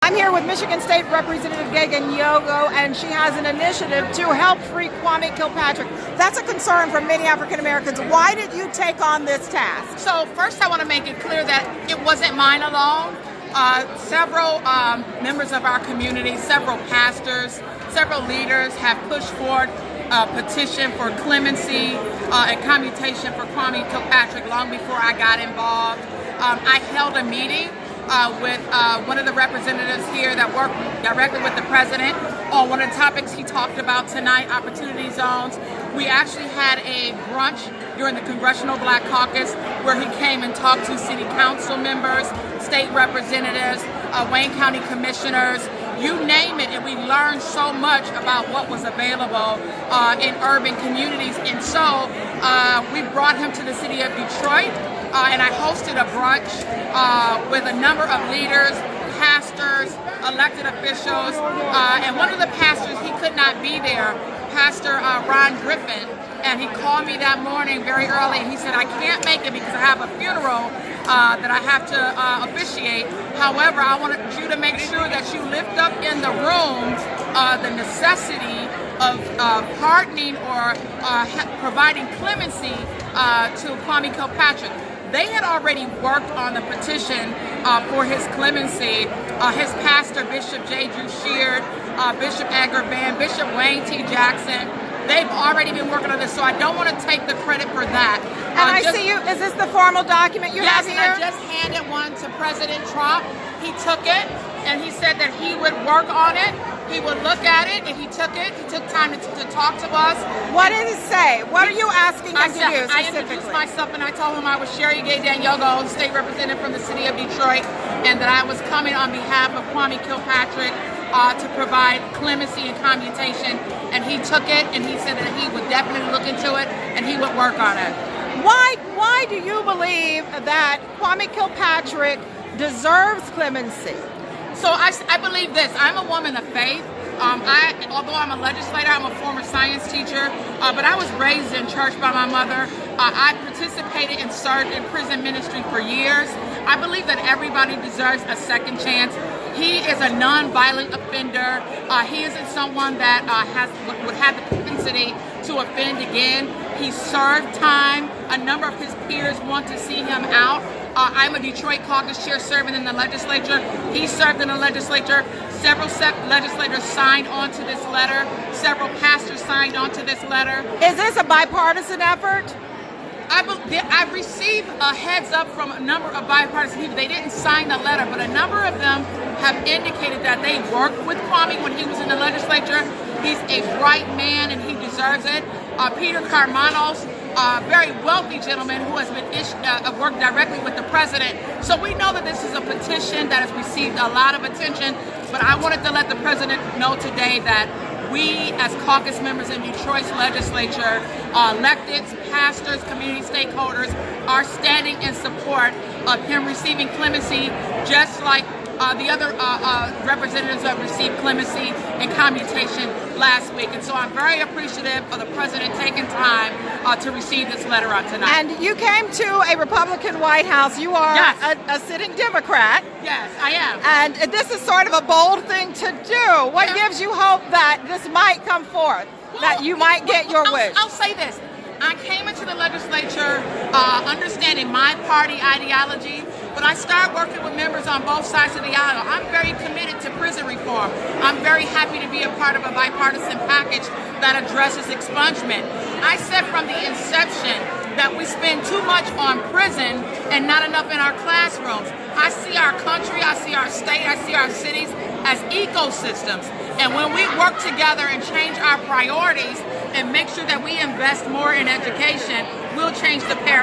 I'm here with Michigan State Representative Gay Dagnogo, and she has an initiative to help free Kwame Kilpatrick. That's a concern for many African Americans. Why did you take on this task? So first I want to make it clear that it wasn't mine alone. Several members of our community, several pastors, several leaders have pushed forward a petition for clemency and commutation for Kwame Kilpatrick long before I got involved. I held a meeting with one of the representatives here that worked directly with the president on one of the topics he talked about tonight, opportunity zones. We actually had a brunch during the Congressional Black Caucus where he came and talked to city council members, state representatives, Wayne County commissioners, you name it, and we learned so much about what was available in urban communities. And so we brought him to the city of Detroit, and I hosted a brunch with a number of leaders, pastors, elected officials, and one of the pastors, he could not be there, Pastor Ron Griffin, and he called me that morning very early, and he said, I can't make it because I have a funeral that I have to officiate. However, I wanted you to make sure that you lift up in the room the necessity of pardoning or providing clemency to Kwame Kilpatrick. They had already worked on the petition for his clemency. His pastor, Bishop J. Drew Sheard, Bishop Edgar Van, Bishop Wayne T. Jackson, they've already been working on this, so I don't want to take the credit for that. And I see you, is this the formal document you have here? Yes, I just handed one to President Trump. He took it, and he said that he would work on it. He would look at it, and he took it. He took time to talk to us. What did he say? What are you asking him to do specifically? I introduced myself, and I told him I was Sherry Gay Dagnogo, state representative from the city of Detroit, and that I was coming on behalf of Kwame Kilpatrick to provide clemency and commutation. And he took it, and he said that he would definitely look into it, and he would work on it. Why do you believe that Kwame Kilpatrick deserves clemency? So I believe this. I'm a woman of faith. Although I'm a legislator, I'm a former science teacher, but I was raised in church by my mother. I participated and served in prison ministry for years. I believe that everybody deserves a second chance. He is a non-violent offender. He isn't someone that would have the propensity to offend again. He served time. A number of his peers want to see him out. I'm a Detroit Caucus chair serving in the legislature. He served in the legislature. Several legislators signed on to this letter. Several pastors signed on to this letter. Is this a bipartisan effort? I've received a heads up from a number of bipartisan people. They didn't sign the letter, but a number of them have indicated that they worked with Kwame when he was in the legislature. He's a bright man and he deserves it. Peter Carmanos, a very wealthy gentleman who has been worked directly with the president. So we know that this is a petition that has received a lot of attention, but I wanted to let the president know today that we as caucus members in Detroit's legislature, electeds, pastors, community stakeholders are standing in support of him receiving clemency, just like the other representatives have received clemency and commutation last week. And so I'm very appreciative of the president taking time to receive this letter on tonight. And you came to a Republican White House. You are a sitting Democrat. Yes, I am. And this is sort of a bold thing to do. What gives you hope that this might come forth, that you might get your wish? I'll say this. I came into the legislature understanding my party ideology, but I started working with members on both sides of the aisle. I'm very committed to prison reform. I'm very happy to be a part of a bipartisan package that addresses expungement. I said from the inception that we spend too much on prison and not enough in our classrooms. I see our country, I see our state, I see our cities as ecosystems. And when we work together and change our priorities and make sure that we invest more in education, we'll change the paradigm.